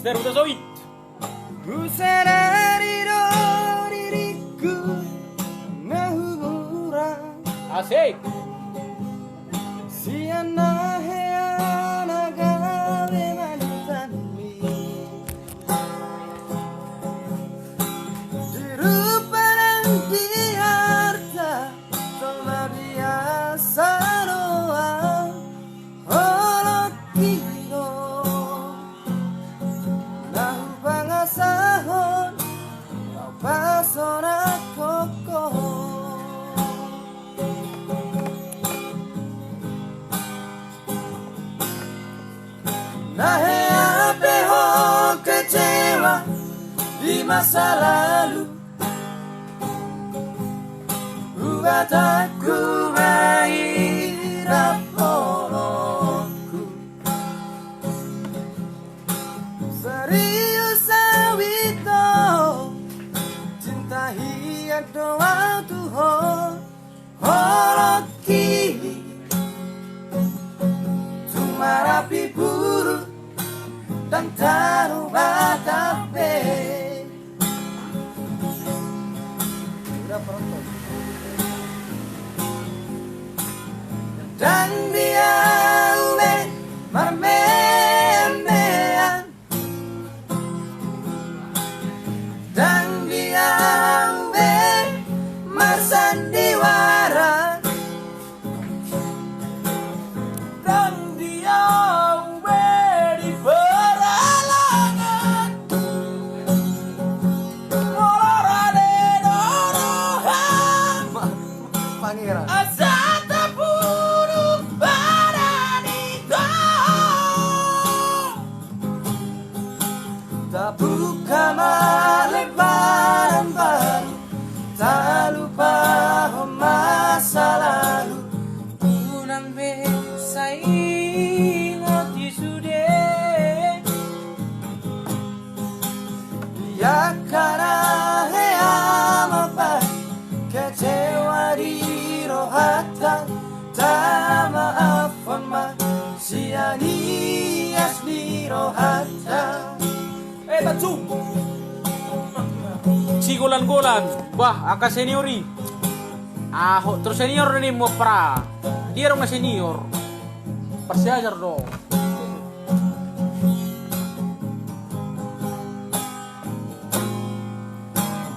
Stereozoid. Buserarido diriku nahura Asik. Siana heana gawe manitani Dirupa dan di harta Toma biasa doa Holokino Nahu pangasahon Pasona koko Nahe ape ho kecewa di masa lalu Buat aku menghirap polongku Serius sawito Cinta hiat doa Tuhan Horoki Cuma rapi buruk Dan taruh batape Udah penonton Dan dia uwe marmemean Dan dia uwe marsandiwara Dan dia uwe di peralangan Molorade dorohan Pangeran Asata buruk badanito Tak buka malebaran baru Tak lupa masa lalu Unang bisa ingat di sude Ya karena apa kecewa di rohatan Tak maafkan sianias di rohatan Tatsum. Si golan-golan. Wah, aka seniori. Terus senior nih mau pra. Dia dong senior. Persiajar dong.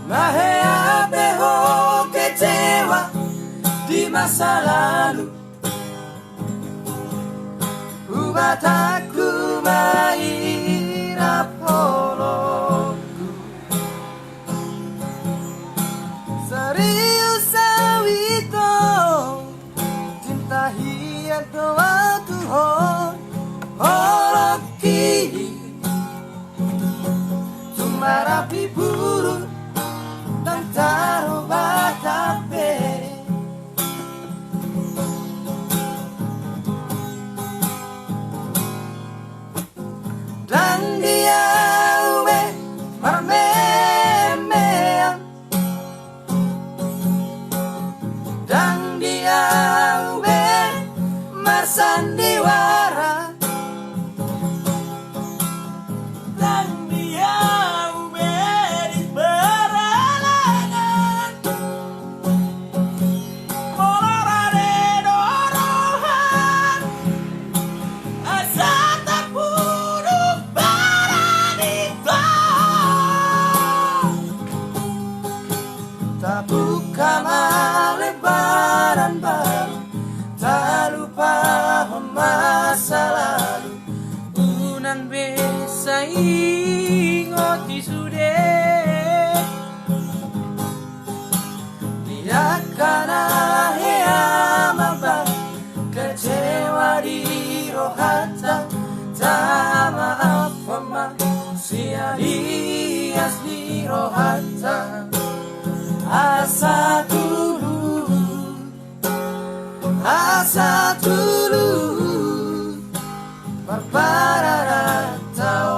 Nahe ape ho kecewa di masa lalu Ubat aku mahirap holongku Serius sawito Cinta hiat doa Tuhan Holoki Cuma rapi buruk Dan taruh batape Dan dia uwe marmemean Dan dia uwe marsandiwara Dan dia uwe di peralangan Molorade dorohan Asata buruk badanito Tak buka malebaran baru Tak lupa masa lalu Unang bisa ingat di sude Dia karena heamabang Kecewa di rohatan Tak maaf sianias di rohatan Asa dulu Berpararatau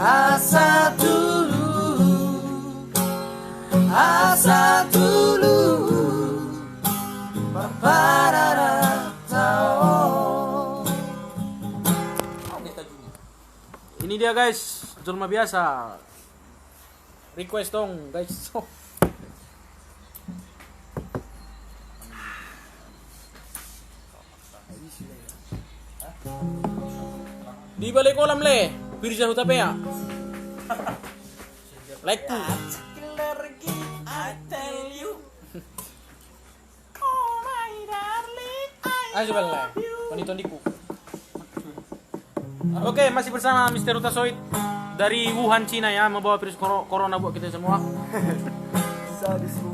Asa dulu Berpararatau dia guys, jelma biasa. Request dong guys. Di balik kolam le, Firza Hutapea. Like to. I tell you. Ayo coba le, tondiku. Oke, masih bersama Mr. Utasoid dari Wuhan, Cina ya, membawa virus corona buat kita semua. Sadis lu.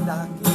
Daki